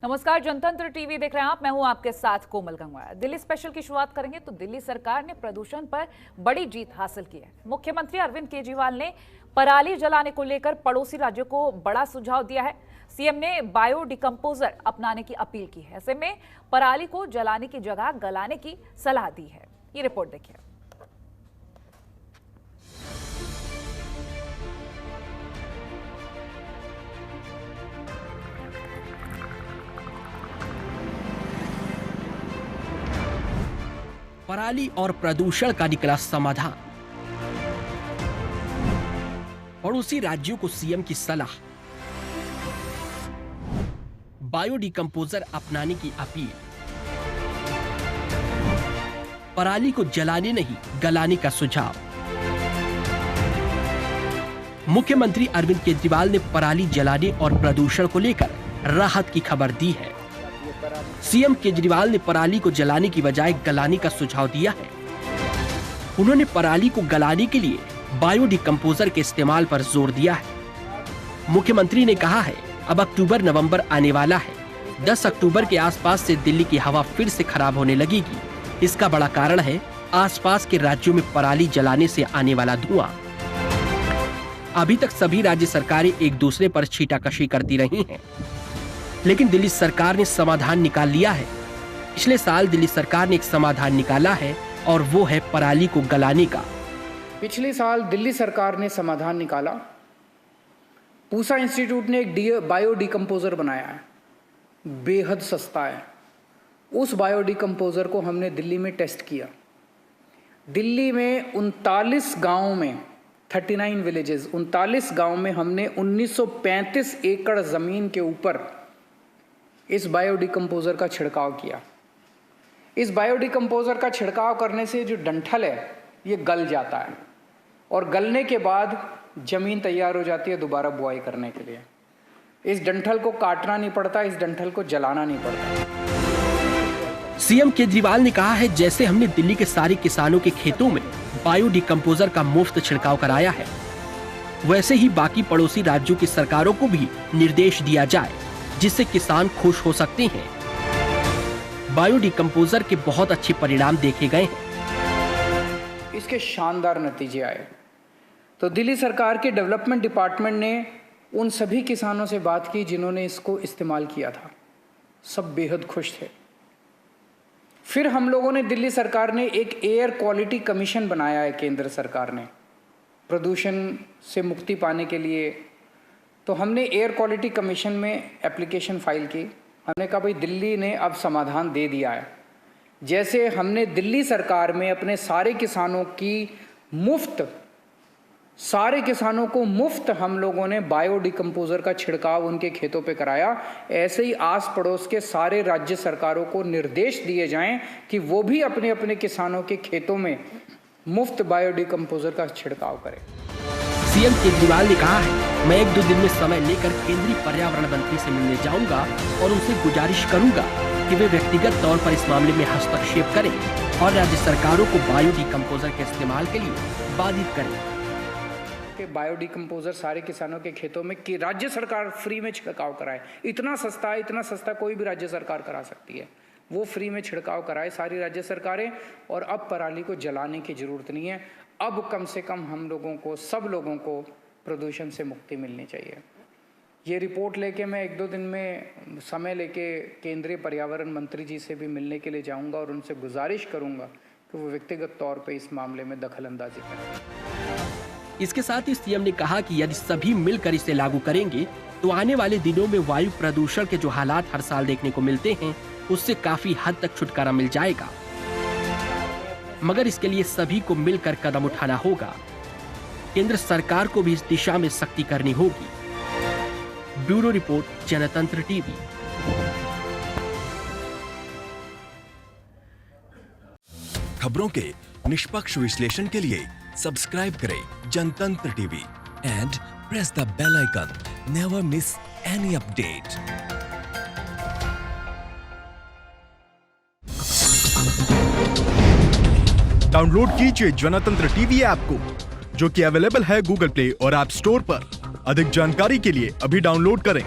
नमस्कार, जनतंत्र टीवी देख रहे हैं आप। मैं हूं आपके साथ कोमल गंगवार। दिल्ली स्पेशल की शुरुआत करेंगे तो दिल्ली सरकार ने प्रदूषण पर बड़ी जीत हासिल की है। मुख्यमंत्री अरविंद केजरीवाल ने पराली जलाने को लेकर पड़ोसी राज्यों को बड़ा सुझाव दिया है। सीएम ने बायो डिकम्पोजर अपनाने की अपील की है। ऐसे में पराली को जलाने की जगह गलाने की सलाह दी है। ये रिपोर्ट देखिए। पराली और प्रदूषण का निकला समाधान। पड़ोसी राज्यों को सीएम की सलाह। बायो डिकम्पोजर अपनाने की अपील। पराली को जलाने नहीं गलाने का सुझाव। मुख्यमंत्री अरविंद केजरीवाल ने पराली जलाने और प्रदूषण को लेकर राहत की खबर दी है। सीएम केजरीवाल ने पराली को जलाने की बजाय गलाने का सुझाव दिया है। उन्होंने पराली को गलाने के लिए बायो डिकम्पोजर के इस्तेमाल पर जोर दिया है। मुख्यमंत्री ने कहा है, अब अक्टूबर नवंबर आने वाला है। 10 अक्टूबर के आसपास से दिल्ली की हवा फिर से खराब होने लगेगी। इसका बड़ा कारण है आसपास के राज्यों में पराली जलाने से आने वाला धुआं। अभी तक सभी राज्य सरकारें एक दूसरे पर छींटाकशी करती रही हैं, लेकिन दिल्ली सरकार ने समाधान निकाल लिया है। पिछले साल दिल्ली सरकार ने एक समाधान निकाला है और वो है पराली को गलाने का। पिछले साल दिल्ली सरकार ने समाधान निकाला। पूसा इंस्टीट्यूट ने एक बायो डिकम्पोजर बनाया है, बेहद सस्ता है। उस बायो डिकम्पोजर को हमने दिल्ली में टेस्ट किया। दिल्ली में 39 गांवों में 39 विलेजेस 39 गांव में हमने 1935 एकड़ जमीन के ऊपर इस बायो डिकम्पोजर का छिड़काव किया। इस बायो डिकम्पोजर का छिड़काव करने से जो डंठल है ये गल जाता है और गलने के बाद जमीन तैयार हो जाती है दोबारा बुआई करने के लिए। इस डंठल को काटना नहीं पड़ता, इस डंठल को जलाना नहीं पड़ता। सीएम केजरीवाल ने कहा है, जैसे हमने दिल्ली के सारे किसानों के खेतों में बायो डिकम्पोजर का मुफ्त छिड़काव कराया है, वैसे ही बाकी पड़ोसी राज्यों की सरकारों को भी निर्देश दिया जाए, जिससे किसान खुश हो सकते हैं। बायो डिकम्पोजर के बहुत अच्छे परिणाम देखे गए हैं। इसके शानदार नतीजे आए। तो दिल्ली सरकार के डेवलपमेंट डिपार्टमेंट ने उन सभी किसानों से बात की जिन्होंने इसको इस्तेमाल किया था। सब बेहद खुश थे। फिर हम लोगों ने, दिल्ली सरकार ने एक एयर क्वालिटी कमीशन बनाया है केंद्र सरकार ने प्रदूषण से मुक्ति पाने के लिए। तो हमने एयर क्वालिटी कमीशन में एप्लीकेशन फाइल की। हमने कहा भाई दिल्ली ने अब समाधान दे दिया है। जैसे हमने दिल्ली सरकार में अपने सारे किसानों को मुफ्त हम लोगों ने बायो डिकम्पोजर का छिड़काव उनके खेतों पे कराया, ऐसे ही आस पड़ोस के सारे राज्य सरकारों को निर्देश दिए जाएं कि वो भी अपने अपने किसानों के खेतों में मुफ्त बायो डिकम्पोजर का छिड़काव करें। सीएम केजरीवाल ने कहा है, मैं 1-2 दिन में समय लेकर केंद्रीय पर्यावरण मंत्री से मिलने जाऊंगा और उनसे गुजारिश करूंगा कि वे व्यक्तिगत तौर पर इस मामले में हस्तक्षेप करें और राज्य सरकारों को बायो डिकम्पोजर के इस्तेमाल के लिए बाधित करें। कि बायो डिकम्पोजर सारे किसानों के खेतों में कि राज्य सरकार फ्री में छिड़काव कराए। इतना सस्ता कोई भी राज्य सरकार करा सकती है। वो फ्री में छिड़काव कराए सारी राज्य सरकारें। और अब पराली को जलाने की जरूरत नहीं है। अब कम से कम हम लोगों को, सब लोगों को प्रदूषण से मुक्ति मिलनी चाहिए। ये रिपोर्ट लेके मैं 1-2 दिन में समय लेके केंद्रीय पर्यावरण मंत्री जी से भी मिलने के लिए जाऊंगा और उनसे गुजारिश करूंगा कि वो व्यक्तिगत तौर पे इस मामले में दखल अंदाजी करें। इसके साथ ही सीएम ने कहा कि यदि सभी मिलकर इसे लागू करेंगे तो आने वाले दिनों में वायु प्रदूषण के जो हालात हर साल देखने को मिलते हैं, उससे काफी हद तक छुटकारा मिल जाएगा। मगर इसके लिए सभी को मिलकर कदम उठाना होगा। केंद्र सरकार को भी इस दिशा में सख्ती करनी होगी। Bureau report, Jantantra TV. खबरों के निष्पक्ष विश्लेषण के लिए सब्सक्राइब करें Jantantra TV and press the bell icon. Never miss any update. Download कीजिए जनतंत्र टीवी ऐप को, जो कि अवेलेबल है गूगल प्ले और ऐप स्टोर पर। अधिक जानकारी के लिए अभी डाउनलोड करें।